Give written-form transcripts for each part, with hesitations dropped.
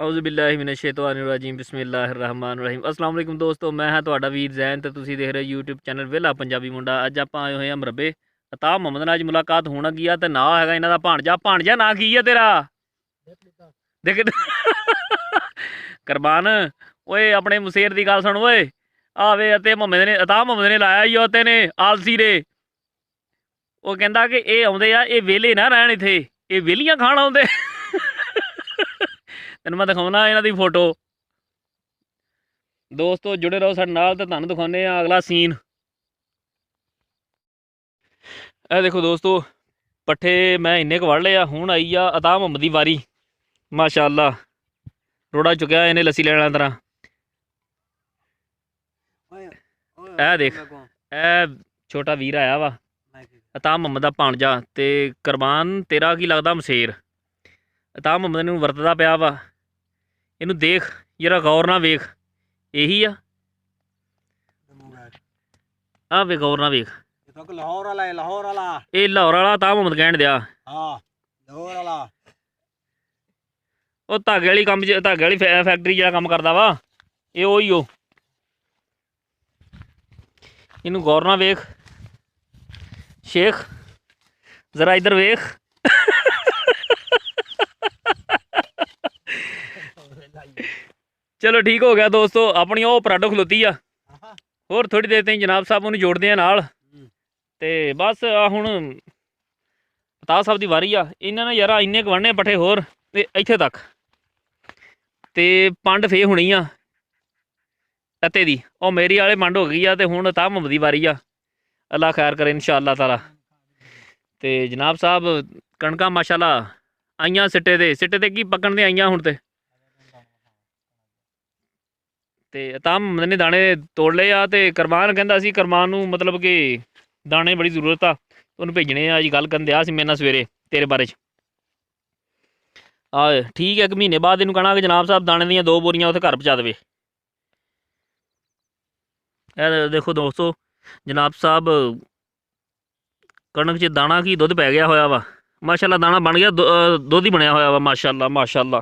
औज़ुबिल्लाहिमिनश्शैतानिर्रजीम बिस्मिल्लाहिर्रहमानिर्रहीम। अस्सलाम वालेकुम दोस्तों, मैं हाँ ਤੁਹਾਡਾ ਵੀਰ ਜ਼ੈਨ ਤੇ ਤੁਸੀਂ ਦੇਖ ਰਹੇ YouTube ਚੈਨਲ ਵਿਹਲਾ ਪੰਜਾਬੀ ਮੁੰਡਾ। ਅੱਜ ਆਪਾਂ ਆਏ ਹੋਏ ਹਾਂ ਮਰਬੇ। ਅਤਾ ਮੁਹੰਮਦ ਨਾਲ ਅੱਜ ਮੁਲਾਕਾਤ ਹੋਣ ਲੱਗੀ ਆ ਤੇ ਨਾ ਹੈਗਾ ਇਹਨਾਂ ਦਾ ਭਾਣਜਾ ਨਾਂ ਕੀ ਆ ਤੇਰਾ? ਦੇਖ ਕੁਰਬਾਨ ਓਏ ਆਪਣੇ ਮਸੇਰ ਦੀ ਗੱਲ ਸੁਣ ਓਏ। ਆਵੇ ਅਤੇ ਮੁਹੰਮਦ ਨੇ ਲਾਇਆ ਹੀ ਉੱਤੇ ਨੇ ਆਲਸੀ ਰੇ। ਉਹ ਕਹਿੰਦਾ ਕਿ ਇਹ ਆਉਂਦੇ ਆ ਇਹ ਵਿਹਲੇ ਨਾ ਰਹਿਣ ਇੱਥੇ, ਇਹ ਵਿਹਲੀਆਂ ਖਾਣ ਆਉਂਦੇ। ਤੈਨੂੰ ਮੈਂ ਦਿਖਾਉਣਾ ਇਹਨਾਂ ਦੀ ਫੋਟੋ। ਦੋਸਤੋ ਜੁੜੇ ਰਹੋ ਸਾਡੇ ਨਾਲ ਤੇ ਤੁਹਾਨੂੰ ਦਿਖਾਉਂਦੇ ਆ ਅਗਲਾ ਸੀਨ। ਇਹ ਦੇਖੋ ਦੋਸਤੋ ਪੱਠੇ ਮੈਂ ਇੰਨੇ ਕੁ ਵੜ ਲਏ ਆ। ਹੁਣ ਆਈ ਆ ਅਤਾ ਮੁਹੰਮਦ ਦੀ ਵਾਰੀ। ਮਾਸ਼ਾਅੱਲਾ ਰੋੜਾ ਚੁੱਕਿਆ ਇਹਨੇ ਲੱਸੀ ਲੈਣ ਵਾਲੀ ਤਰ੍ਹਾਂ। ਇਹ ਦੇਖ ਇਹ ਛੋਟਾ ਵੀਰ ਆਇਆ ਵਾ ਅਤਾ ਮੁਹੰਮਦ ਦਾ ਭਾਣਜਾ। ਤੇ ਕੁਰਬਾਨ ਤੇਰਾ ਕੀ ਲੱਗਦਾ ਮਸੇਰ? ਅਤਾ ਮੁਹੰਮਦ ਨੂੰ ਵਰਤਦਾ ਪਿਆ ਵਾ। ਇਹਨੂੰ ਦੇਖ ਜਰਾ ਗੌਰ ਨਾਲ ਵੇਖ। ਇਹੀ ਆ ਆ ਵੇ ਗੌਰ ਨਾਲ ਵੇਖ। ਲਾਹੌਰ ਵਾਲਾ ਹੈ, ਲਾਹੌਰ ਵਾਲਾ। ਇਹ ਲਾਹੌਰ ਵਾਲਾ ਅਤਾ ਮੁਹੰਮਦ ਕਹਿਣ ਦਿਆ। ਹਾਂ ਲਾਹੌਰ ਵਾਲਾ। ਉਹ ਧਾਗੇ ਵਾਲੀ ਕੰਮ ਧਾਗੇ ਵਾਲੀ ਫੈਕਟਰੀ ਜਿਹੜਾ ਕੰਮ ਕਰਦਾ ਵਾ ਇਹ ਉਹੀ ਉਹ। ਇਹਨੂੰ ਗੌਰ ਨਾਲ ਵੇਖ ਸ਼ੇਖ, ਜ਼ਰਾ ਇੱਧਰ ਵੇਖ। चलो ठीक हो गया दोस्तों, अपनी वो पराडो खलोती आ। होर थोड़ी देर तक जनाब साहब उन्हें जोड़ते हैं नाल। ते बस हुण अता साहब की वारी आ। इन्हां ने यार इन्ने क वढ़ने पट्ठे होर ते इत्थे तक ते पंड फे होनी आ अते दी। ओ मेरी वाले मंड हो गई आ ते हुण अता मुहम्मद दी वारी आ। अल्लाह खैर करे इंशाअल्लाह ताला। ते जनाब साहब कणकां माशाअल्लाह आईयां सिट्टे ते की पकण दे आईयां हुण ते अता मुहम्मद ने दाने तोड़ ले आ। ते कुरबान कहंदा सी कुरबान नूं मतलब कि दाने बड़ी जरूरत आ, उन्हें भेजने आ। गल करन दिया सी मेरे नाल सवेरे तेरे बारे च। ठीक है, एक महीने बाद इन्हूं कहना कि जनाब साहब दाने दियां 2 बोरियां उत्थे घर पहुँचा देवे। देखो दोस्तों जनाब साहब कणक च दाना की दुध पै गया होया वा। माशाअल्लाह दाना बन गया, दुध ही बनया होया वा। माशाअल्लाह माशाअल्लाह।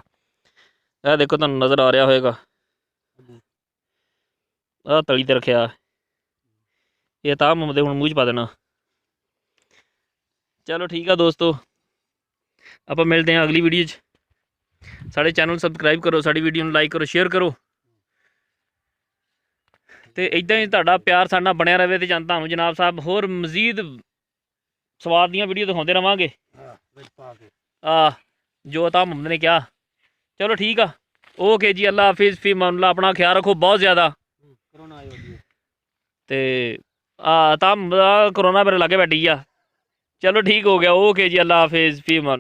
यह देखो तुहानूं नज़र आ रहा होएगा। आ तली ते रखिया ये ता मुहम्मद हुण मूँह च पा देना। चलो ठीक है दोस्तों, आप मिलते हैं अगली वीडियो च। साढ़े चैनल सबसक्राइब करो, साड़ी वीडियो में लाइक करो, शेयर करो। तो इदां ही तुहाडा प्यार साडे नाल बनिया रहे। तो तुहानूं जनाब साहब होर मजीद स्वाद दीयां वीडियो दिखाते रवांगे। जो ता मुहम्मद ने कहा। चलो ठीक है, ओके जी, अल्लाह हाफिज़, फी अमान। अपना ख्याल रखो बहुत ज़्यादा। ते ता करोना मेरे लागे बैठी आ। चलो ठीक हो गया, ओके जी, अल्लाह हाफिज़, फी अमान।